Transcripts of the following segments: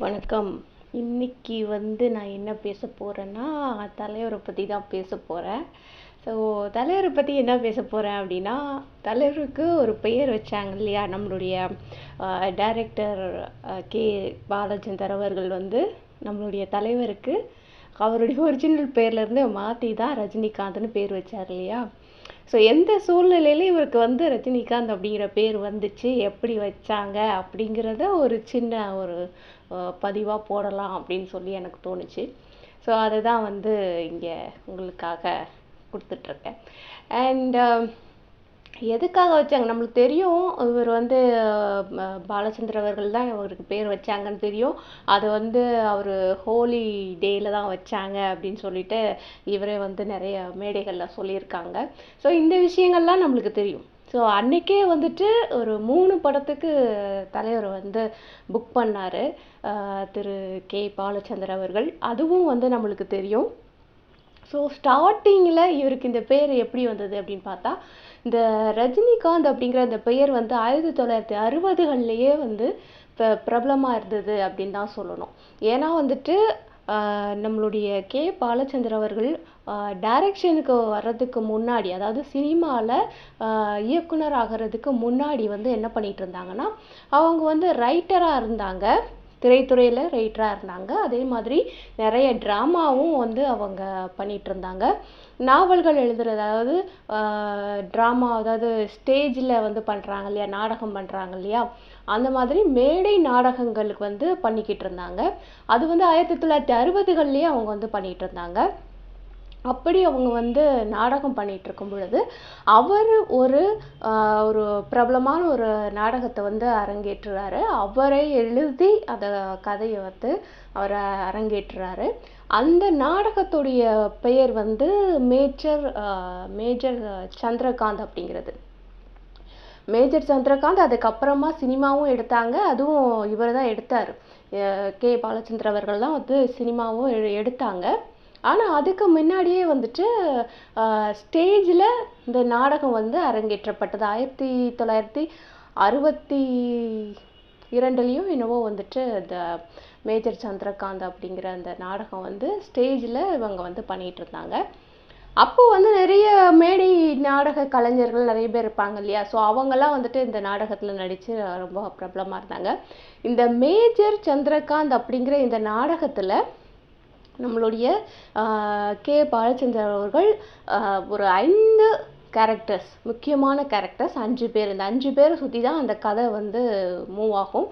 வணக்கம். இன்னைக்கு நான் என்ன பேச போறேன்னா, தலைவர பத்தி தான் பேச போறேன். ஸோ தலைவர பத்தி என்ன பேச போறேன் அப்படின்னா, தலைவருக்கு ஒரு பெயர் வச்சாங்க இல்லையா? நம்மளுடைய டைரக்டர் கே. பாலச்சந்தர் அவர்கள் நம்மளுடைய தலைவருக்கு அவருடைய ஒரிஜினல் பேர்லேருந்து மாற்றி தான் ரஜினிகாந்த்னு பேர் வச்சார் இல்லையா? ஸோ எந்த சூழ்நிலையில இவருக்கு ரஜினிகாந்த் அப்படிங்கிற பேர் வந்துச்சு, எப்படி வச்சாங்க அப்படிங்கிறத ஒரு சின்ன ஒரு பதிவாக போடலாம் அப்படின்னு சொல்லி எனக்கு தோணுச்சு. ஸோ அதை தான் இங்கே உங்களுக்காக கொடுத்துட்ருக்கேன். அண்ட் எதுக்காக வச்சாங்க நம்மளுக்கு தெரியும். இவர் பாலச்சந்தர் அவர்கள் தான் அவருக்கு பேர் வச்சாங்கன்னு தெரியும். அது அவர் ஹோலி டேயில் தான் வச்சாங்க அப்படின்னு சொல்லிட்டு இவரே நிறைய மேடைகளில் சொல்லியிருக்காங்க. ஸோ இந்த விஷயங்கள்லாம் நம்மளுக்கு தெரியும். ஸோ அன்றைக்கே ஒரு 3 படத்துக்கு தலைவர் புக் பண்ணார் திரு கே. பாலச்சந்தர் அவர்கள். அதுவும் நம்மளுக்கு தெரியும். ஸோ ஸ்டார்டிங்கில் இவருக்கு இந்த பேர் எப்படி வந்தது அப்படின்னு பார்த்தா, இந்த ரஜினிகாந்த் அப்படிங்கிற அந்த பெயர் 1960கள்லேயே பிரபலமாக இருந்தது அப்படின்னு தான் சொல்லணும். ஏன்னா நம்மளுடைய கே. பாலச்சந்தர் அவர்கள் டைரக்ஷனுக்கு வர்றதுக்கு முன்னாடி, அதாவது சினிமாவில் இயக்குனர் ஆகிறதுக்கு முன்னாடி என்ன பண்ணிட்டு இருந்தாங்கன்னா, அவங்க ரைட்டராக இருந்தாங்க, திரைத்துறையில் ரைட்டராக இருந்தாங்க. அதே மாதிரி நிறைய ட்ராமாவும் அவங்க பண்ணிகிட்டு இருந்தாங்க. நாவல்கள் எழுதுறது, அதாவது ட்ராமா, அதாவது ஸ்டேஜில் பண்ணுறாங்க இல்லையா, நாடகம் பண்ணுறாங்க இல்லையா, அந்த மாதிரி மேடை நாடகங்களுக்கு பண்ணிக்கிட்டு இருந்தாங்க. அது 1960கள்லேயே அவங்க பண்ணிகிட்டு இருந்தாங்க. அப்படி அவங்க நாடகம் பண்ணிகிட்டு இருக்கும் பொழுது அவர் ஒரு பிரபலமான ஒரு நாடகத்தை அரங்கேற்றுறாரு. அவரை எழுதி அந்த கதையை அவர் அரங்கேற்றுறாரு. அந்த நாடகத்துடைய பெயர் மேஜர் சந்திரகாந்த் அப்படிங்கிறது. மேஜர் சந்திரகாந்த். அதுக்கப்புறமா சினிமாவும் எடுத்தாங்க. அதுவும் இவர் தான் எடுத்தார். கே. பாலச்சந்தர் அவர்கள் தான் சினிமாவும் எடுத்தாங்க. ஆனால் அதுக்கு முன்னாடியே ஸ்டேஜில் இந்த நாடகம் அரங்கேற்றப்பட்டது. 1962லேயும் என்னவோ இந்த மேஜர் சந்திரகாந்த் அப்படிங்கிற அந்த நாடகம் ஸ்டேஜில் இவங்க பண்ணிகிட்டு இருந்தாங்க. அப்போது நிறைய மேடை நாடக கலைஞர்கள் நிறைய பேர் இருப்பாங்க இல்லையா? ஸோ அவங்கெல்லாம் இந்த நாடகத்தில் நடித்து ரொம்ப பிரபலமாக இருந்தாங்க. இந்த மேஜர் சந்திரகாந்த் அப்படிங்கிற இந்த நாடகத்தில் நம்மளுடைய கே. பாலச்சந்தர் அவர்கள் ஒரு 5 கேரக்டர்ஸ், முக்கியமான கேரக்டர்ஸ் 5 பேர். இந்த 5 பேரை சுற்றி தான் அந்த கதை மூவ் ஆகும்.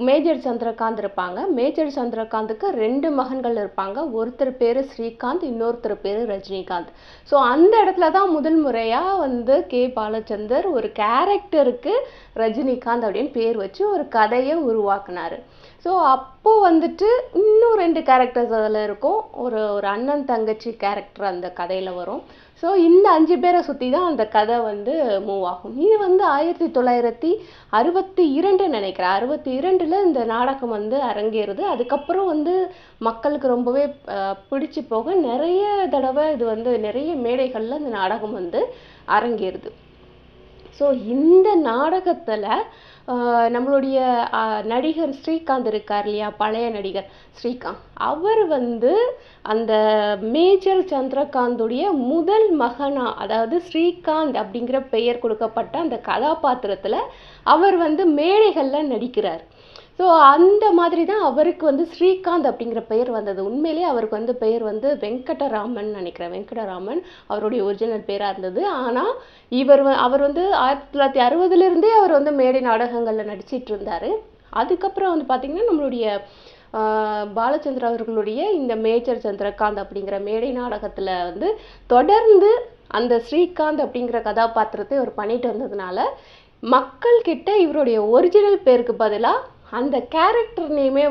மேஜர் சந்திரகாந்த் இருப்பாங்க. மேஜர் சந்திரகாந்துக்கு 2 மகன்கள் இருப்பாங்க. ஒருத்தர் பேர் ஸ்ரீகாந்த், இன்னொருத்தர் பேர் ரஜினிகாந்த். ஸோ அந்த இடத்துல தான் முதல் முறையாக கே. பாலச்சந்தர் ஒரு கேரக்டருக்கு ரஜினிகாந்த் அப்படின்னு பேர் வச்சு ஒரு கதையை உருவாக்குனார். ஸோ அப்போது இன்னும் 2 கேரக்டர்ஸ் அதில் இருக்கும். ஒரு அண்ணன் தங்கச்சி கேரக்டர் அந்த கதையில் வரும். ஸோ இந்த 5 பேரை சுற்றி தான் அந்த கதை மூவ் ஆகும். இது 1962 நினைக்கிறேன். 62ல் இந்த நாடகம் அரங்கேறுது. அதுக்கப்புறம் மக்களுக்கு ரொம்பவே பிடிச்சி போக நிறைய தடவை இது நிறைய மேடைகளில் இந்த நாடகம் அரங்கேறுது. ஸோ இந்த நாடகத்தில் நம்மளுடைய நடிகர் ஸ்ரீகாந்த் இருக்கார் இல்லையா, பழைய நடிகர் ஸ்ரீகாந்த், அவர் அந்த மேஜர் சந்திரகாந்துடைய முதல் மகனா, அதாவது ஸ்ரீகாந்த் அப்படிங்கிற பெயர் கொடுக்கப்பட்ட அந்த கதாபாத்திரத்தில் அவர் மேடைகளில் நடிக்கிறார். ஸோ அந்த மாதிரி தான் அவருக்கு ஸ்ரீகாந்த் அப்படிங்கிற பெயர் வந்தது. உண்மையிலே அவருக்கு பெயர் வெங்கடராமன் நினைக்கிறேன். வெங்கடராமன் அவருடைய ஒரிஜினல் பேராக இருந்தது. ஆனால் அவர் 1960லேருந்தே அவர் மேடை நாடகங்களில் நடிச்சிட்டு இருந்தார். அதுக்கப்புறம் பார்த்திங்கன்னா நம்மளுடைய பாலச்சந்தர் அவர்களுடைய இந்த மேஜர் சந்திரகாந்த் அப்படிங்கிற மேடை நாடகத்தில் தொடர்ந்து அந்த ஸ்ரீகாந்த் அப்படிங்கிற கதாபாத்திரத்தை அவர் பண்ணிட்டு வந்ததுனால மக்கள்கிட்ட இவருடைய ஒரிஜினல் பேருக்கு பதிலாக அந்த கேரக்டர் நேமே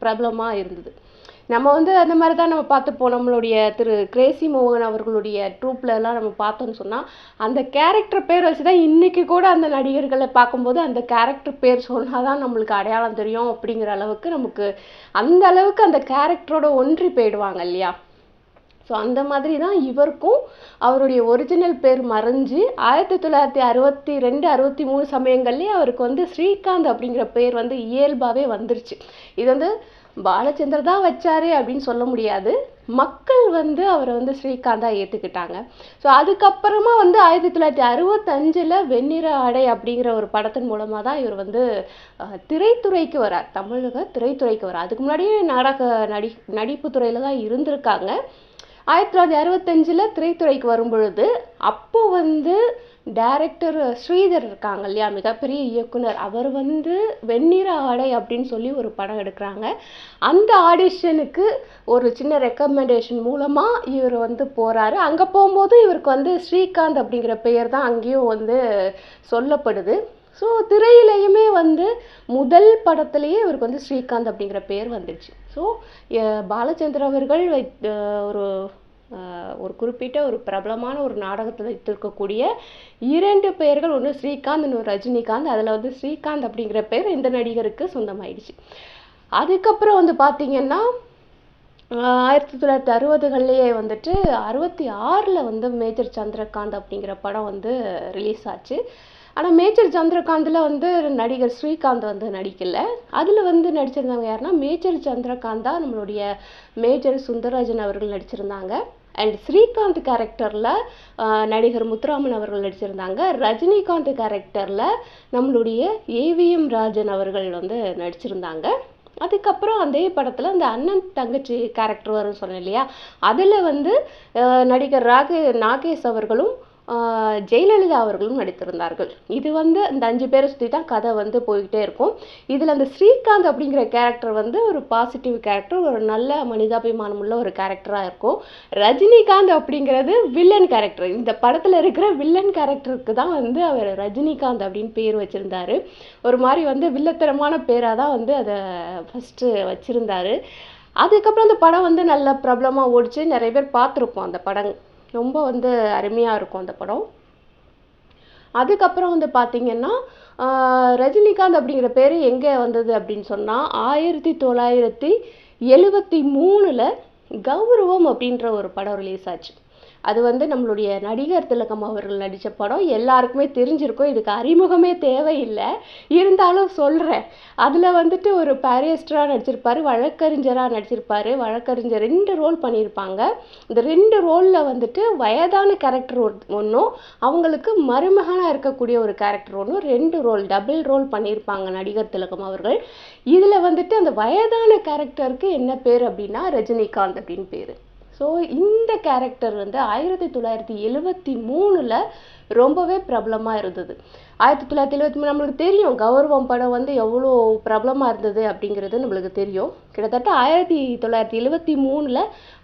பிரபலமாக இருந்தது. நம்ம அந்த மாதிரி தான் நம்ம பார்த்துப்போம். நம்மளுடைய திரு கிரேசி மோகன் அவர்களுடைய ட்ரூப்லலாம் நம்ம பார்த்தோன்னு சொன்னால் அந்த கேரக்டர் பேர் வச்சு தான் இன்றைக்கி கூட அந்த நடிகர்களை பார்க்கும்போது அந்த கேரக்டர் பேர் சொன்னால் தான் நம்மளுக்கு அடையாளம் தெரியும் அப்படிங்கிற அளவுக்கு நமக்கு அந்த அளவுக்கு அந்த கேரக்டரோட ஒன்றி போயிடுவாங்க இல்லையா? ஸோ அந்த மாதிரி தான் இவருக்கும் அவருடைய ஒரிஜினல் பேர் மறைஞ்சு 1962 63 சமயங்கள்லேயே அவருக்கு வந்து ஸ்ரீகாந்த் அப்படிங்கிற பேர் வந்து இயல்பாகவே வந்துருச்சு. இது வந்து பாலச்சந்தர் தான் வச்சாரு அப்படின்னு சொல்ல முடியாது. மக்கள் வந்து அவரை வந்து ஸ்ரீகாந்தா ஏற்றுக்கிட்டாங்க. ஸோ அதுக்கப்புறமா வந்து 1965 வெண்ணிற ஆடை அப்படிங்கிற ஒரு படத்தின் மூலமாக தான் இவர் வந்து திரைத்துறைக்கு வரார். தமிழக திரைத்துறைக்கு வரார். அதுக்கு முன்னாடியே நடிப்பு துறையில் தான் இருந்திருக்காங்க. 1965 திரைத்துறைக்கு வரும் பொழுது அப்போ வந்து டைரக்டர் ஸ்ரீதர் இருக்காங்க இல்லையா, மிகப்பெரிய இயக்குனர், அவர் வந்து வெண்ணிற ஆடை அப்படின்னு சொல்லி ஒரு படம் எடுக்கிறாங்க. அந்த ஆடிஷனுக்கு ஒரு சின்ன ரெக்கமெண்டேஷன் மூலமாக இவர் வந்து போகிறாரு. அங்கே போகும்போது இவருக்கு வந்து ஸ்ரீகாந்த் அப்படிங்கிற பெயர் தான் அங்கேயும் வந்து சொல்லப்படுது. ஸோ திரையிலையுமே வந்து முதல் படத்துலேயே இவருக்கு வந்து ஸ்ரீகாந்த் அப்படிங்கிற பேர் வந்துடுச்சு. ஸோ பாலச்சந்தர் அவர்கள் ஒரு குறிப்பிட்ட ஒரு பிரபலமான ஒரு நாடகத்தில் வைத்திருக்கக்கூடிய 2 பெயர்கள், ஒன்று ஸ்ரீகாந்த், இன்னொரு ரஜினிகாந்த். அதில் வந்து ஸ்ரீகாந்த் அப்படிங்கிற பேர் இந்த நடிகருக்கு சொந்தமாயிடுச்சு. அதுக்கப்புறம் வந்து பார்த்திங்கன்னா 1960களிலேயே வந்துட்டு 66 வந்து மேஜர் சந்திரகாந்த் அப்படிங்கிற படம் வந்து ரிலீஸ் ஆச்சு. ஆனால் மேஜர் சந்திரகாந்தில் வந்து நடிகர் ஸ்ரீகாந்த் வந்து நடிக்கலை. அதில் வந்து நடிச்சிருந்தவங்க யாருன்னா மேஜர் சந்திரகாந்த் தான் நம்மளுடைய மேஜர் சுந்தரராஜன் அவர்கள் நடிச்சிருந்தாங்க. அண்ட் ஸ்ரீகாந்த் கேரக்டரில் நடிகர் முத்துராமன் அவர்கள் நடிச்சிருந்தாங்க. ரஜினிகாந்த் கேரக்டரில் நம்மளுடைய ஏவிஎம் ராஜன் அவர்கள் வந்து நடிச்சிருந்தாங்க. அதுக்கப்புறம் அதே படத்தில் அந்த அண்ணன் தங்கச்சி கேரக்டர் வரும்னு சொன்னேன் இல்லையா, அதில் வந்து நடிகர் நாகேஷ் அவர்களும் ஜெயலலிதா அவர்களும் நடித்திருந்தார்கள். இது வந்து இந்த 5 பேரை சுற்றி தான் கதை வந்து போய்கிட்டே இருக்கும். இதில் அந்த ஸ்ரீகாந்த் அப்படிங்கிற கேரக்டர் வந்து ஒரு பாசிட்டிவ் கேரக்டர், ஒரு நல்ல மனிதாபிமானம் உள்ள ஒரு கேரக்டராக இருக்கும். ரஜினிகாந்த் அப்படிங்கிறது வில்லன் கேரக்டர். இந்த படத்தில் இருக்கிற வில்லன் கேரக்டருக்கு தான் வந்து அவர் ரஜினிகாந்த் அப்படின்னு பேர் வச்சுருந்தாரு. ஒரு மாதிரி வந்து வில்லத்தனமான பேராக தான் வந்து அதை ஃபஸ்ட்டு வச்சுருந்தாரு. அதுக்கப்புறம் அந்த படம் வந்து நல்ல பிரபலமாக ஓடிச்சு. நிறைய பேர் பார்த்துருப்போம். அந்த படம் ரொம்ப வந்து அருமையாக இருக்கும் அந்த படம். அதுக்கப்புறம் வந்து பார்த்திங்கன்னா ரஜினிகாந்த் அப்படிங்கிற பேர் எங்கே வந்தது அப்படின்னு சொன்னால் 1973 கௌரவம் அப்படின்ற ஒரு படம் ரிலீஸ் ஆச்சு. அது வந்து நம்மளுடைய நடிகர் திலகம் அவர்கள் நடித்த படம். எல்லாருக்குமே தெரிஞ்சிருக்கும், இதுக்கு அறிமுகமே தேவையில்லை, இருந்தாலும் சொல்கிறேன். அதில் வந்துட்டு ஒரு பாரிஸ்டராக நடிச்சிருப்பார், வழக்கறிஞராக நடிச்சிருப்பார். வழக்கறிஞர் 2 ரோல் பண்ணியிருப்பாங்க. இந்த 2 ரோலில் வந்துட்டு வயதான கேரக்டர் ஒன்றும், அவங்களுக்கு மருமகனாக இருக்கக்கூடிய ஒரு கேரக்டர் ஒன்றும், 2 ரோல் டபுள் ரோல் பண்ணியிருப்பாங்க நடிகர் திலகம் அவர்கள். இதில் வந்துட்டு அந்த வயதான கேரக்டருக்கு என்ன பேர் அப்படின்னா ரஜினிகாந்த் அப்படின்னு பேர். ஸோ இந்த கேரக்டர் வந்து 1973 ரொம்பவே பிரபலமாக இருந்தது. 1973 நம்மளுக்கு தெரியும், கௌரவம் படம் வந்து எவ்வளோ பிரபலமாக இருந்தது அப்படிங்கிறது நம்மளுக்கு தெரியும். கிட்டத்தட்ட 1973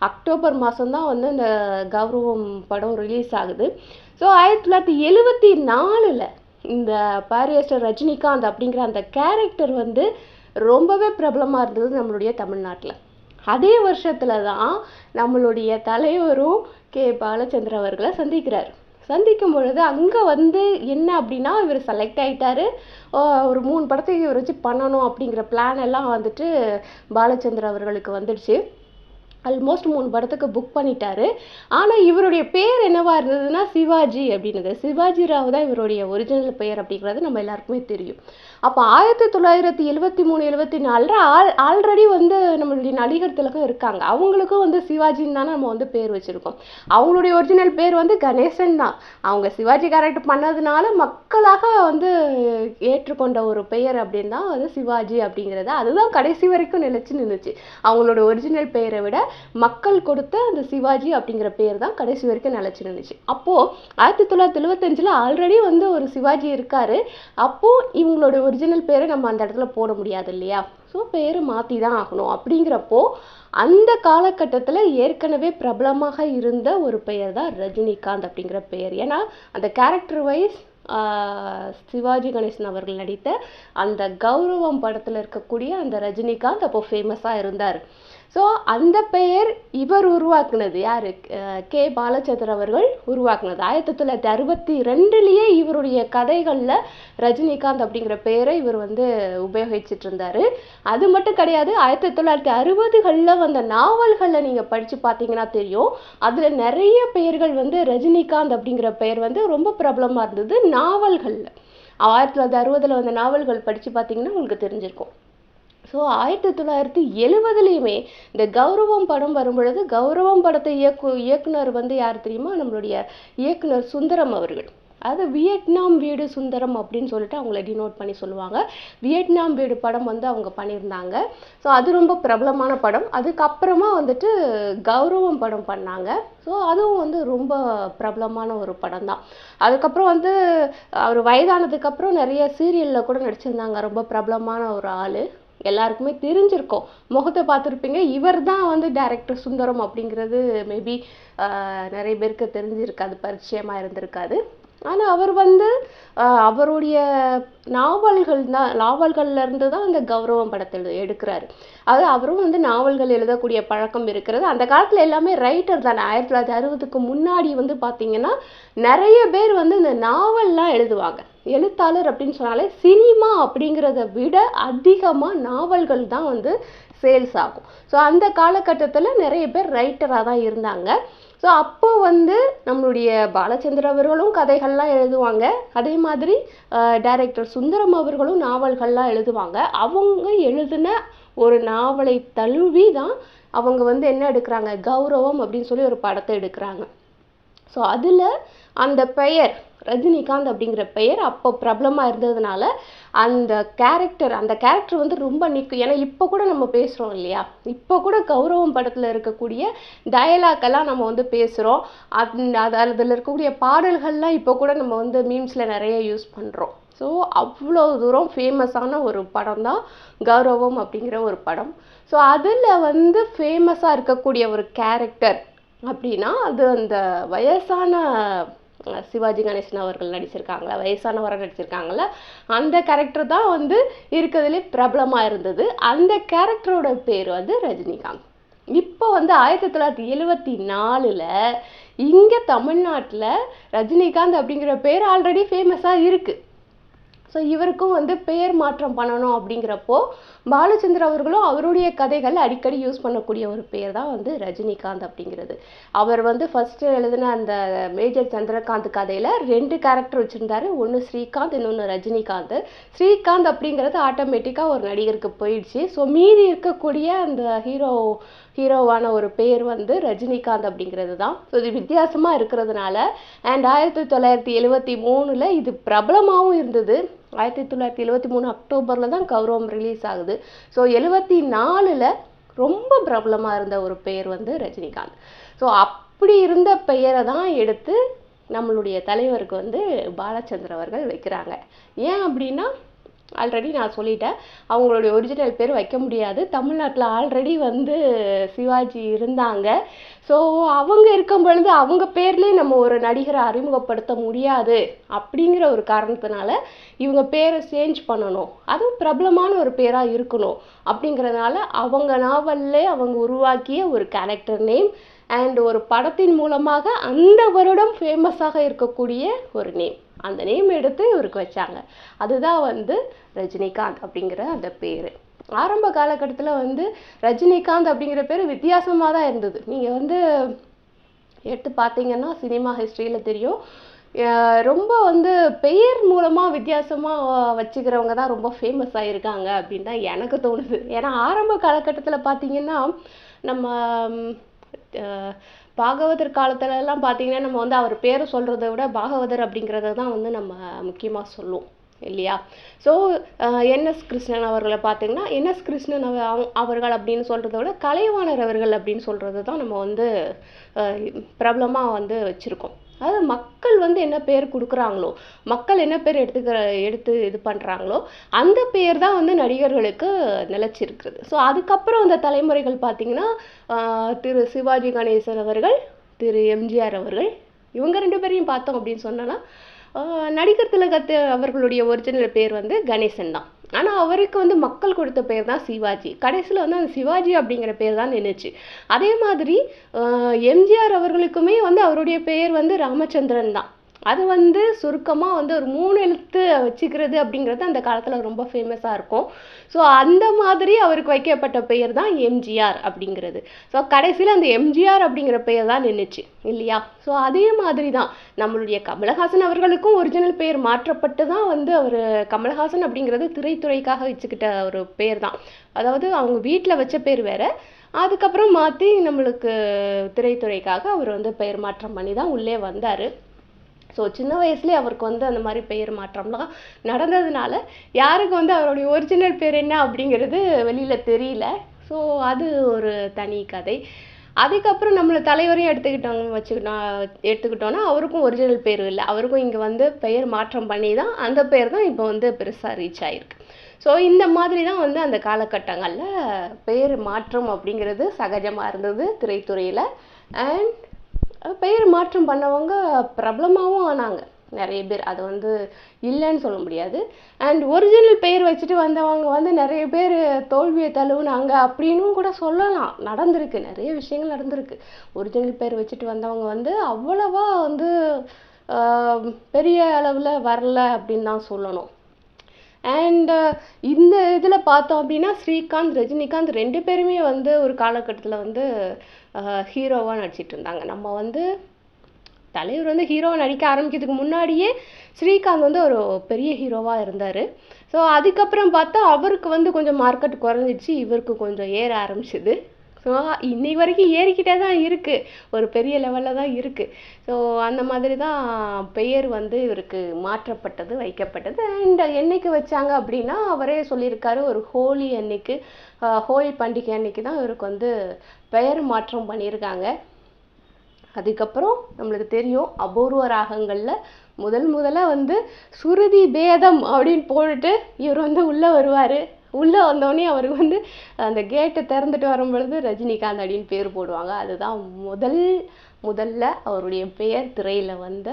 அக்டோபர் மாதம்தான் வந்து இந்த கௌரவம் படம் ரிலீஸ் ஆகுது. ஸோ 1974 இந்த பாரிஸ்டர் ரஜினிகாந்த் அப்படிங்கிற அந்த கேரக்டர் வந்து ரொம்பவே பிரபலமாக இருந்தது நம்மளுடைய தமிழ்நாட்டில். அதே வருஷத்தில் தான் நம்மளுடைய தலைவரும் பாலச்சந்தர் அவர்களை சந்திக்கும் பொழுது அங்கே வந்து என்ன அப்படின்னா, இவர் செலக்ட் ஆகிட்டாரு. ஒரு 3 படத்தை இவர் வச்சு பண்ணணும் அப்படிங்கிற பிளான் எல்லாம் வந்துட்டு பாலச்சந்தர் அவர்களுக்கு வந்துடுச்சு. ஆல்மோஸ்ட் 3 படத்துக்கு புக் பண்ணிட்டாரு. ஆனால் இவருடைய பேர் என்னவா இருந்ததுன்னா சிவாஜி அப்படின்றது. சிவாஜி ராவ் தான் இவருடைய ஒரிஜினல் பெயர் அப்படிங்கிறது நம்ம எல்லாருக்குமே தெரியும். அப்போ 1973-74 ஆல்ரெடி வந்து நம்மளுடைய நடிகர் திலகம் இருக்காங்க. அவங்களுக்கும் வந்து சிவாஜின்னு தானே நம்ம வந்து பேர் வச்சுருக்கோம். அவங்களுடைய ஒரிஜினல் பேர் வந்து கணேசன் தான். அவங்க சிவாஜி கேரக்டர் பண்ணதுனால மக்களாக வந்து ஏற்றுக்கொண்ட ஒரு பெயர் அப்படின்னு தான் வந்து சிவாஜி அப்படிங்கிறது. அதுதான் கடைசி வரைக்கும் நின்றுச்சு. அவங்களோட ஒரிஜினல் பெயரை விட மக்கள் கொடுத்த அந்த சிவாஜி அப்படிங்கிற பேர் தான் கடைசி வரைக்கும் நிலைச்சு நின்றுச்சு. அப்போது 1975 ஆல்ரெடி வந்து ஒரு சிவாஜி இருக்காரு. அப்போது இவங்களோட ஒரிஜினல் பேரை நம்ம அந்த இடத்துல போட முடியாது இல்லையா, ஸோ பேரை மாற்றி தான் ஆகணும். அப்படிங்கிறப்போ அந்த காலகட்டத்தில் ஏற்கனவே பிரபலமாக இருந்த ஒரு பெயர் தான் ரஜினிகாந்த் அப்படிங்கிற பெயர். ஏன்னா அந்த கேரக்டர் வைஸ் சிவாஜி கணேசன் அவர்கள் நடித்த அந்த கௌரவம் படத்தில் இருக்கக்கூடிய அந்த ரஜினிகாந்த் அப்போ ஃபேமஸாக இருந்தார். ஸோ அந்த பெயர் இவர் உருவாக்குனது யார்? கே பாலச்சந்தர் அவர்கள் உருவாக்குனது. 1962 இவருடைய கதைகளில் ரஜினிகாந்த் அப்படிங்கிற பெயரை இவர் வந்து உபயோகிச்சுட்டு இருந்தார். அது மட்டும் கிடையாது, 1960களில் வந்த நாவல்களில் நீங்கள் படித்து பார்த்தீங்கன்னா தெரியும், அதில் நிறைய பெயர்கள் வந்து ரஜினிகாந்த் அப்படிங்கிற பெயர் வந்து ரொம்ப பிரபலமாக இருந்தது நாவல்களில். 1960 வந்த நாவல்கள் படித்து பார்த்தீங்கன்னா உங்களுக்கு தெரிஞ்சிருக்கும். ஸோ 1970 இந்த கௌரவம் படம் வரும்பொழுது, கௌரவம் படத்தை இயக்குனர் வந்து யார் தெரியுமா? நம்மளுடைய இயக்குனர் சுந்தரம் அவர்கள். அது வியட்நாம் வீடு சுந்தரம் அப்படின்னு சொல்லிட்டு அவங்கள டினோட் பண்ணி சொல்லுவாங்க. வியட்நாம் வீடு படம் வந்து அவங்க பண்ணியிருந்தாங்க. ஸோ அது ரொம்ப பிரபலமான படம். அதுக்கப்புறமா வந்துட்டு கௌரவம் படம் பண்ணாங்க. ஸோ அதுவும் வந்து ரொம்ப பிரபலமான ஒரு படம் தான். அதுக்கப்புறம் வந்து அவர் வயதானதுக்கப்புறம் நிறைய சீரியலில் கூட நடிச்சிருந்தாங்க. ரொம்ப பிரபலமான ஒரு ஆள், எல்லாருக்குமே தெரிஞ்சிருக்கும், முகத்தை பார்த்துருப்பீங்க. இவர் தான் வந்து டைரக்டர் சுந்தரம் அப்படிங்கிறது மேபி நிறைய பேருக்கு தெரிஞ்சிருக்காது, பரிச்சயமாக இருந்திருக்காது. ஆனால் அவர் வந்து அவருடைய நாவல்கள்லேருந்து தான் அந்த கௌரவம் படத்தை எடுக்கிறாரு. அது அவரும் வந்து நாவல்கள் எழுதக்கூடிய பழக்கம் இருக்கிறது. அந்த காலத்தில் எல்லாமே ரைட்டர் தானே. 1960க்கு முன்னாடி வந்து பார்த்தீங்கன்னா நிறைய பேர் வந்து இந்த நாவல்லாம் எழுதுவாங்க. எழுத்தாளர் அப்படின்னு சொன்னாலே சினிமா அப்படிங்கிறத விட அதிகமாக நாவல்கள் தான் வந்து சேல்ஸ் ஆகும். ஸோ அந்த காலகட்டத்தில் நிறைய பேர் ரைட்டராக தான் இருந்தாங்க. ஸோ அப்போ வந்து நம்மளுடைய பாலச்சந்தர் அவர்களும் கதைகள்லாம் எழுதுவாங்க. அதே மாதிரி டைரக்டர் சுந்தரம் அவர்களும் நாவல்கள்லாம் எழுதுவாங்க. அவங்க எழுதின ஒரு நாவலை தழுவி தான் அவங்க வந்து என்ன எடுக்கிறாங்க, கௌரவம் அப்படின்னு சொல்லி ஒரு படத்தை எடுக்கிறாங்க. ஸோ அதில் அந்த பெயர் ரஜினிகாந்த் அப்படிங்கிற பெயர் அப்போ பிரபலமாக இருந்ததுனால அந்த கேரக்டர் வந்து ரொம்ப நிற்கும். ஏன்னா இப்போ கூட நம்ம பேசுகிறோம் இல்லையா, இப்போ கூட கௌரவம் படத்தில் இருக்கக்கூடிய டயலாக்கெல்லாம் நம்ம வந்து பேசுகிறோம். அதில் இருக்கக்கூடிய பாடல்கள்லாம் இப்போ கூட நம்ம வந்து மீம்ஸில் நிறைய யூஸ் பண்ணுறோம். ஸோ அவ்வளோ தூரம் ஃபேமஸான ஒரு படம் தான் கௌரவம் அப்படிங்கிற ஒரு படம். ஸோ அதில் வந்து ஃபேமஸாக இருக்கக்கூடிய ஒரு கேரக்டர் அப்படின்னா அது அந்த வயசான சிவாஜி கணேசன் அவர்கள் நடிச்சிருக்காங்களா, வயசானவராக நடிச்சிருக்காங்களா, அந்த கேரக்டர் தான் வந்து இருக்கிறதுலே பிரபலமாக இருந்தது. அந்த கேரக்டரோட பேர் வந்து ரஜினிகாந்த். இப்போ வந்து 1974 இங்கே தமிழ்நாட்டில் ரஜினிகாந்த் அப்படிங்கிற பேர் ஆல்ரெடி ஃபேமஸாக இருக்குது. ஸோ இவருக்கும் வந்து பெயர் மாற்றம் பண்ணணும் அப்படிங்கிறப்போ பாலச்சந்தர் அவர்களும் அவருடைய கதைகள் அடிக்கடி யூஸ் பண்ணக்கூடிய ஒரு பேர் தான் வந்து ரஜினிகாந்த் அப்படிங்கிறது. அவர் வந்து ஃபஸ்ட்டு எழுதின அந்த மேஜர் சந்திரகாந்த் கதையில் 2 கேரக்டர் வச்சுருந்தாரு. ஒன்று ஸ்ரீகாந்த், இன்னொன்று ரஜினிகாந்த். ஸ்ரீகாந்த் அப்படிங்கிறது ஆட்டோமேட்டிக்காக ஒரு நடிகருக்கு போயிடுச்சு. ஸோ மீதி இருக்கக்கூடிய அந்த ஹீரோவான ஒரு பேர் வந்து ரஜினிகாந்த் அப்படிங்கிறது தான். ஸோ இது வித்தியாசமாக இருக்கிறதுனால அண்ட் 1973 இது பிரபலமாகவும் இருந்தது. 1973 அக்டோபரில் தான் கௌரவம் ரிலீஸ் ஆகுது. ஸோ 74 ரொம்ப பிரபலமாக இருந்த ஒரு பெயர் வந்து ரஜினிகாந்த். ஸோ அப்படி இருந்த பெயரை தான் எடுத்து நம்மளுடைய தலைவருக்கு வந்து பாலச்சந்தர் அவர்கள் வைக்கிறாங்க. ஏன் அப்படின்னா ஆல்ரெடி நான் சொல்லிட்டேன், அவங்களுடைய ஒரிஜினல் பேர் வைக்க முடியாது. தமிழ்நாட்டில் ஆல்ரெடி வந்து சிவாஜி இருந்தாங்க. ஸோ அவங்க இருக்கும் பொழுது அவங்க பேர்லேயே நம்ம ஒரு நடிகரை அறிமுகப்படுத்த முடியாது அப்படிங்கிற ஒரு காரணத்தினால இவங்க பேரை சேஞ்ச் பண்ணணும், அதுவும் பிரபலமான ஒரு பேராக இருக்கணும் அப்படிங்கிறதுனால அவங்க நாவல்லே அவங்க உருவாக்கிய ஒரு கேரக்டர் நேம் அண்ட் ஒரு படத்தின் மூலமாக அந்த வருடம் ஃபேமஸாக இருக்கக்கூடிய ஒரு நேம், அந்த நேம் எடுத்து இவருக்கு வச்சாங்க. அதுதான் வந்து ரஜினிகாந்த் அப்படிங்கிற அந்த பேர். ஆரம்ப காலகட்டத்தில் வந்து ரஜினிகாந்த் அப்படிங்கிற பேர் வித்தியாசமாக தான் இருந்தது. நீங்கள் வந்து எடுத்து பார்த்தீங்கன்னா சினிமா ஹிஸ்ட்ரியில் தெரியும், ரொம்ப வந்து பெயர் மூலமாக வித்தியாசமாக வச்சுக்கிறவங்க தான் ரொம்ப ஃபேமஸ் ஆகியிருக்காங்க அப்படின்னு தான் எனக்கு தோணுது. ஏன்னா ஆரம்ப காலகட்டத்தில் பார்த்தீங்கன்னா நம்ம பாகவதர் காலத்துலலாம் பார்த்தீங்கன்னா நம்ம வந்து அவர் பேரை சொல்கிறத விட பாகவதர் அப்படிங்கிறத தான் வந்து நம்ம முக்கியமாக சொல்லுவோம் இல்லையா. ஸோ என்எஸ் கிருஷ்ணன் அவர்களை பார்த்தீங்கன்னா என்எஸ் கிருஷ்ணன் அவர்கள் அப்படின்னு சொல்கிறத விட கலைவாணர் அவர்கள் அப்படின்னு சொல்கிறது தான் நம்ம வந்து பிரபலமாக வந்து வச்சுருக்கோம். அதாவது மக்கள் வந்து என்ன பேர் கொடுக்குறாங்களோ, மக்கள் என்ன பேர் எடுத்து இது பண்ணுறாங்களோ அந்த பேர் தான் வந்து நடிகர்களுக்கு நிலச்சிருக்குது. ஸோ அதுக்கப்புறம் அந்த தலைமுறைகள் பார்த்திங்கன்னா திரு சிவாஜி கணேசன் அவர்கள், திரு எம்ஜிஆர் அவர்கள், இவங்க 2 பேரையும் பார்த்தோம் அப்படின்னு சொன்னோன்னா நடிகர் திலகத்து அவர்களுடைய ஒரிஜினல் பேர் வந்து கணேசன் தான். ஆனால் அவருக்கு வந்து மக்கள் கொடுத்த பேர் தான் சிவாஜி. கடைசியில் வந்து அந்த சிவாஜி அப்படிங்கிற பேர் தான் நின்றுச்சு. அதே மாதிரி எம்ஜிஆர் அவர்களுக்குமே வந்து அவருடைய பெயர் வந்து ராமச்சந்திரன் தான். அது வந்து சுருக்கமாக வந்து ஒரு 3 எழுத்து வச்சுக்கிறது அப்படிங்கிறது அந்த காலத்தில் ரொம்ப ஃபேமஸாக இருக்கும். ஸோ அந்த மாதிரி அவருக்கு வைக்கப்பட்ட பெயர் தான் எம்ஜிஆர் அப்படிங்கிறது. ஸோ கடைசியில் அந்த எம்ஜிஆர் அப்படிங்கிற பெயர் தான் நின்றுச்சு இல்லையா? ஸோ அதே மாதிரி தான் நம்மளுடைய கமலஹாசன் அவர்களுக்கும் ஒரிஜினல் பெயர் மாற்றப்பட்டு தான் வந்து அவர் கமலஹாசன் அப்படிங்கிறது திரைத்துறைக்காக வச்சுக்கிட்ட ஒரு பெயர் தான். அதாவது அவங்க வீட்டில் வச்ச பேர் வேற, அதுக்கப்புறம் மாற்றி நம்மளுக்கு திரைத்துறைக்காக அவர் வந்து பெயர் மாற்றம் பண்ணி தான் உள்ளே வந்தார். ஸோ சின்ன வயசுலேயே அவருக்கு வந்து அந்த மாதிரி பெயர் மாற்றம்லாம் நடந்ததுனால யாருக்கு வந்து அவருடைய ஒரிஜினல் பேர் என்ன அப்படிங்கிறது வெளியில் தெரியல. ஸோ அது ஒரு தனி கதை. அதுக்கப்புறம் நம்மளை தலைவரையும் எடுத்துக்கிட்டோன்னா அவருக்கும் ஒரிஜினல் பேர் இல்லை. அவருக்கும் இங்கே வந்து பெயர் மாற்றம் பண்ணி தான் அந்த பேர் தான் இப்போ வந்து பெருசாக ரீச் ஆகிருக்கு. ஸோ இந்த மாதிரி தான் வந்து அந்த காலகட்டங்களில் பெயர் மாற்றம் அப்படிங்கிறது சகஜமாக இருந்தது திரைத்துறையில். அண்ட் பெயர் மாற்றம் பண்ணவங்க பிரபலமாகவும் ஆனாங்க நிறைய பேர். அது வந்து இல்லைன்னு சொல்ல முடியாது. அண்ட் ஒரிஜினல் பெயர் வச்சுட்டு வந்தவங்க வந்து நிறைய பேர் தோல்வியை தழுவுனாங்க அப்படின்னும் கூட சொல்லலாம். நடந்திருக்கு, நிறைய விஷயங்கள் நடந்திருக்கு. ஒரிஜினல் பெயர் வச்சுட்டு வந்தவங்க வந்து அவ்வளவா வந்து பெரிய அளவில் வரல அப்படின்னு தான் சொல்லணும். அண்ட் இந்த இதில் பார்த்தோம் அப்படின்னா ஸ்ரீகாந்த், ரஜினிகாந்த் 2 பேருமே வந்து ஒரு காலகட்டத்தில் வந்து ஹீரோவாக நடிச்சிட்டு இருந்தாங்க. நம்ம வந்து தலைவர் வந்து ஹீரோவாக நடிக்க ஆரம்பிக்கிறதுக்கு முன்னாடியே ஸ்ரீகாந்த் வந்து ஒரு பெரிய ஹீரோவாக இருந்தார். ஸோ அதுக்கப்புறம் பார்த்தா அவருக்கு வந்து கொஞ்சம் மார்க்கெட் குறைஞ்சிச்சு, இவருக்கு கொஞ்சம் ஏற ஆரம்பிச்சிது. ஸோ இன்னைக்கு வரைக்கும் ஏறிக்கிட்டே தான் இருக்குது, ஒரு பெரிய லெவலில் தான் இருக்குது. ஸோ அந்த மாதிரி தான் பெயர் வந்து இவருக்கு மாற்றப்பட்டது, வைக்கப்பட்டது. அண்ட் என்னைக்கு வச்சாங்க அப்படின்னா அவரே சொல்லியிருக்காரு, ஒரு ஹோலி அன்னைக்கு, ஹோலி பண்டிகை அன்னைக்கு தான் இவருக்கு வந்து பெயர் மாற்றம் பண்ணியிருக்காங்க. அதுக்கப்புறம் நம்மளுக்கு தெரியும் அபூர்வ ராகங்களில் முதல்ல வந்து சுருதி பேதம் அப்படின்னு போட்டுட்டு இவர் வந்து உள்ளே வருவார். உள்ளே வந்தோடனே அவருக்கு வந்து அந்த கேட்டை திறந்துட்டு வரும் பொழுது ரஜினிகாந்த் அப்படின்னு பேர் போடுவாங்க. அதுதான் முதல்ல அவருடைய பெயர் திரையில் வந்த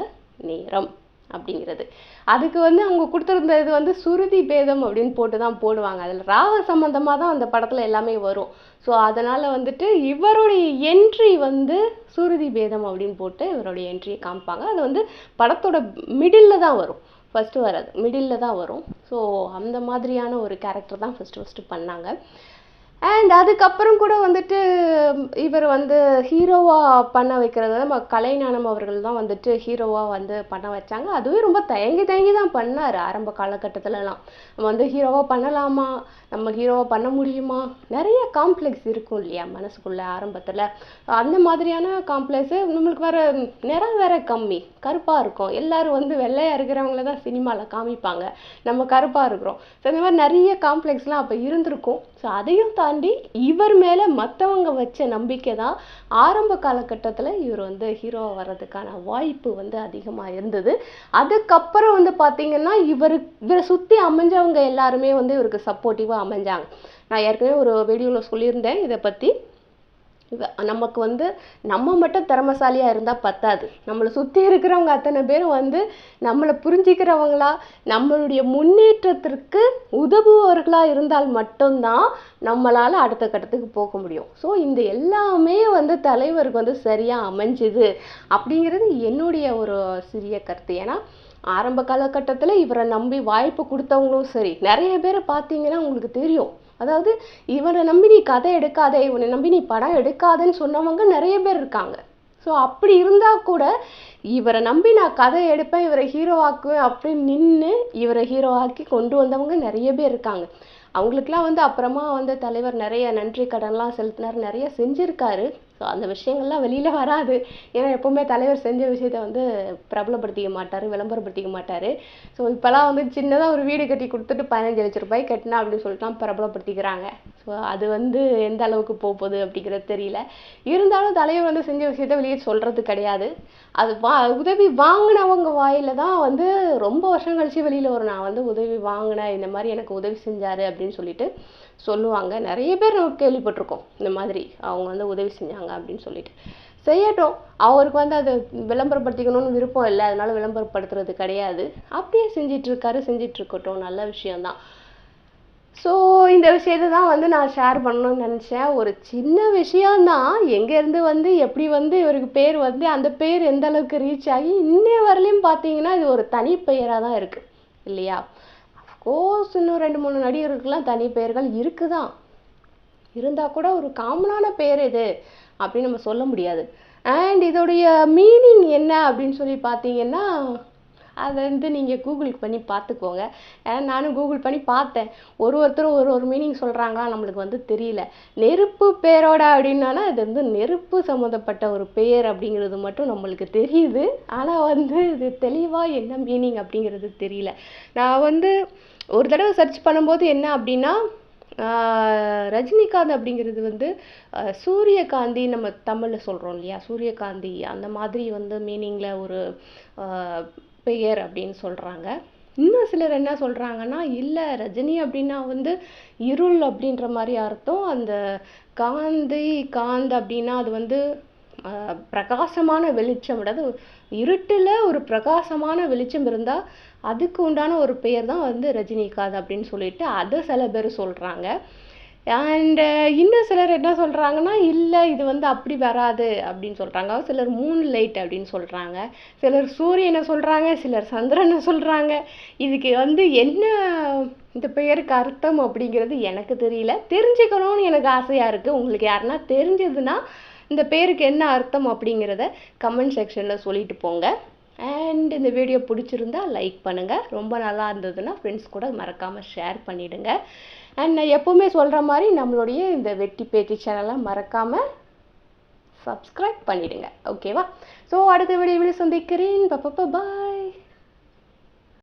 நேரம் அப்படிங்கிறது. அதுக்கு வந்து அவங்க கொடுத்துருந்த இது வந்து சுருதி பேதம் அப்படின்னு போட்டு தான் போடுவாங்க. அதில் ராக சம்மந்தமாக தான் அந்த படத்தில் எல்லாமே வரும். ஸோ அதனால் வந்துட்டு இவருடைய என்ட்ரி வந்து சுருதி பேதம் அப்படின்னு போட்டு இவருடைய என்ட்ரியை காமிப்பாங்க. அது வந்து படத்தோட மிடில் தான் வரும், ஃபஸ்ட்டு வராது, மிடில் தான் வரும். ஸோ அந்த மாதிரியான ஒரு கேரக்டர் தான் ஃபஸ்ட்டு பண்ணாங்க. அண்ட் அதுக்கப்புறம் கூட வந்துட்டு இவர் வந்து ஹீரோவாக பண்ண வைக்கிறது நம்ம கலைஞானம் அவர்கள் தான் வந்துட்டு ஹீரோவாக வந்து பண்ண வச்சாங்க. அதுவே ரொம்ப தயங்கி தான் பண்ணார் ஆரம்ப காலகட்டத்திலலாம். நம்ம வந்து ஹீரோவாக பண்ணலாமா, நம்ம ஹீரோவாக பண்ண முடியுமா, நிறைய காம்ப்ளெக்ஸ் இருக்கும் இல்லையா மனசுக்குள்ளே ஆரம்பத்தில். அந்த மாதிரியான காம்ப்ளெக்ஸு நம்மளுக்கு வேறு நிறம் வேற கம்மி, கருப்பாக இருக்கும். எல்லோரும் வந்து வெள்ளையாக இருக்கிறவங்கள தான் சினிமாவில் காமிப்பாங்க, நம்ம கருப்பாக இருக்கிறோம். ஸோ இந்த மாதிரி நிறைய காம்ப்ளெக்ஸ்லாம் அப்போ இருந்திருக்கும். ஸோ அதையும் தாண்டி இவர் மேலே மற்றவங்க வச்ச நம்பிக்கை தான் ஆரம்ப காலகட்டத்தில் இவர் வந்து ஹீரோவாக வர்றதுக்கான வாய்ப்பு வந்து அதிகமாக இருந்தது. அதுக்கப்புறம் வந்து பார்த்திங்கன்னா இவரை சுற்றி அமைஞ்சவங்க எல்லாருமே வந்து இவருக்கு சப்போர்ட்டிவாக அமைஞ்சாங்க. நான் ஏற்கனவே ஒரு வீடியோவில் சொல்லியிருந்தேன் இதை பற்றி. நமக்கு வந்து நம்ம மட்டும் திறமைசாலியாக இருந்தால் பத்தாது, நம்மளை சுற்றி இருக்கிறவங்க அத்தனை பேரும் வந்து நம்மளை புரிஞ்சிக்கிறவங்களா, நம்மளுடைய முன்னேற்றத்திற்கு உதவுபவர்களாக இருந்தால் மட்டும்தான் நம்மளால் அடுத்த கட்டத்துக்கு போக முடியும். ஸோ இந்த எல்லாமே வந்து தலைவருக்கு வந்து சரியாக அமைஞ்சுது அப்படிங்கிறது என்னுடைய ஒரு சிறிய கருத்து. ஏன்னா ஆரம்ப காலகட்டத்தில் இவரை நம்பி வாய்ப்பு கொடுத்தவங்களும் சரி, நிறைய பேரை பார்த்தீங்கன்னா உங்களுக்கு தெரியும், அதாவது இவனை நம்பி நீ கதை எடுக்காதே, இவனை நம்பி நீ படம் எடுக்காதேன்னு சொன்னவங்க நிறைய பேர் இருக்காங்க. ஸோ அப்படி இருந்தால் கூட இவரை நம்பி நான் கதை எடுப்பேன், இவரை ஹீரோவாக்குவேன் அப்படின்னு நின்று இவரை ஹீரோவாக்கி கொண்டு வந்தவங்க நிறைய பேர் இருக்காங்க. அவங்களுக்குலாம் வந்து அப்புறமா வந்து தலைவர் நிறைய நன்றி கடன்லாம் செலுத்தினார், நிறைய செஞ்சுருக்காரு. ஸோ அந்த விஷயங்கள்லாம் வெளியில் வராது. ஏன்னா எப்போவுமே தலைவர் செஞ்ச விஷயத்த வந்து பிரபலப்படுத்திக்க மாட்டார், விளம்பரப்படுத்திக்க மாட்டார். ஸோ இப்போலாம் வந்து சின்னதாக ஒரு வீடு கட்டி கொடுத்துட்டு 15 லட்ச ரூபாய் கட்டினா அப்படின்னு சொல்லிட்டுலாம் பிரபலப்படுத்திக்கிறாங்க. ஸோ அது வந்து எந்த அளவுக்கு போகுது அப்படிங்கிறது தெரியல. இருந்தாலும் தலைவர் வந்து செஞ்ச விஷயத்த வெளியே சொல்கிறது கிடையாது. அது உதவி வாங்கினவங்க வாயில தான் வந்து ரொம்ப வருஷம் கழிச்சு வெளியில் வரும், நான் வந்து உதவி வாங்கினேன், இந்த மாதிரி எனக்கு உதவி செஞ்சார் அப்படின்னு சொல்லிட்டு சொல்லுவாங்க. நிறைய பேர் நம்ம கேள்விப்பட்டிருக்கோம் இந்த மாதிரி அவங்க வந்து உதவி செஞ்சாங்க அப்படின்னு சொல்லிட்டு. செய்யட்டும். அவருக்கு வந்து அதை விளம்பரப்படுத்திக்கணும்னு விருப்பம் இல்லை, அதனால விளம்பரப்படுத்துறது கிடையாது. அப்படியே செஞ்சிட்ருக்காரு, செஞ்சிட்ருக்கட்டும், நல்ல விஷயந்தான். ஸோ இந்த விஷயத்தை தான் வந்து நான் ஷேர் பண்ணணும்னு நினச்சேன். ஒரு சின்ன விஷயந்தான், எங்கேருந்து வந்து எப்படி வந்து இவருக்கு பேர் வந்து அந்த பேர் எந்த அளவுக்கு ரீச் ஆகி இன்னைய வரலையும் பார்த்தீங்கன்னா இது ஒரு தனி பெயராக தான் இருக்குது இல்லையா? அஃப்கோர்ஸ் இன்னும் 2-3 நடிகருக்கெல்லாம் தனி பெயர்கள் இருக்குதான், இருந்தால் கூட ஒரு காமனான பேர் இது அப்படின்னு நம்ம சொல்ல முடியாது. அண்ட் இதோடைய மீனிங் என்ன அப்படின்னு சொல்லி பார்த்தீங்கன்னா, அதை வந்து நீங்கள் கூகுள் பண்ணி பார்த்துக்கோங்க. நானும் கூகுள் பண்ணி பார்த்தேன். ஒருத்தரும் ஒரு மீனிங் சொல்கிறாங்களா நம்மளுக்கு வந்து தெரியல. நெருப்பு பேரோட அப்படின்னானா அது வந்து நெருப்பு சம்மந்தப்பட்ட ஒரு பெயர் அப்படிங்கிறது மட்டும் நம்மளுக்கு தெரியுது. ஆனால் வந்து இது தெளிவாக என்ன மீனிங் அப்படிங்கிறது தெரியல. நான் வந்து ஒரு தடவை சர்ச் பண்ணும்போது என்ன அப்படின்னா, ரஜினிகாந்த் அப்படிங்கிறது வந்து சூரியகாந்தி நம்ம தமிழில் சொல்கிறோம் இல்லையா, சூரியகாந்தி அந்த மாதிரி வந்து மீனிங்கில் ஒரு பெயர் அப்படின்னு சொல்கிறாங்க. இன்னும் சிலர் என்ன சொல்கிறாங்கன்னா, இல்லை ரஜினி அப்படின்னா வந்து இருள் அப்படின்ற மாதிரி அர்த்தம். அந்த காந்த் அப்படின்னா அது வந்து பிரகாசமான வெளிச்சம், அதாவது இருட்டில் ஒரு பிரகாசமான வெளிச்சம் இருந்தால் அதுக்கு உண்டான ஒரு பெயர் தான் வந்து ரஜினிகாந்த் அப்படின்னு சொல்லிட்டு அதை சில பேர் சொல்கிறாங்க. அண்டு இன்னும் சிலர் என்ன சொல்கிறாங்கன்னா, இல்லை இது வந்து அப்படி வராது அப்படின்னு சொல்கிறாங்க. சிலர் மூன் லைட் அப்படின்னு சொல்கிறாங்க, சிலர் சூரியனை சொல்கிறாங்க, சிலர் சந்திரனை சொல்கிறாங்க. இதுக்கு வந்து என்ன இந்த பெயருக்கு அர்த்தம் அப்படிங்கிறது எனக்கு தெரியல. தெரிஞ்சுக்கணும்னு எனக்கு ஆசையாக இருக்குது. உங்களுக்கு யாருன்னா தெரிஞ்சதுன்னா இந்த பேருக்கு என்ன அர்த்தம் அப்படிங்கிறத கமெண்ட் செக்ஷனில் சொல்லிட்டு போங்க. அண்ட் இந்த வீடியோ பிடிச்சிருந்தா லைக் பண்ணுங்கள். ரொம்ப நல்லா இருந்ததுன்னா ஃப்ரெண்ட்ஸ் கூட மறக்காமல் ஷேர் பண்ணிவிடுங்க. அண்ட் நான் எப்போவுமே சொல்கிற மாதிரி நம்மளுடைய இந்த வெட்டி பேட்டி சேனலை மறக்காமல் சப்ஸ்கிரைப் பண்ணிவிடுங்க. ஓகேவா? ஸோ அடுத்த வீடியோவில் சந்திக்கிறேன். பாய்.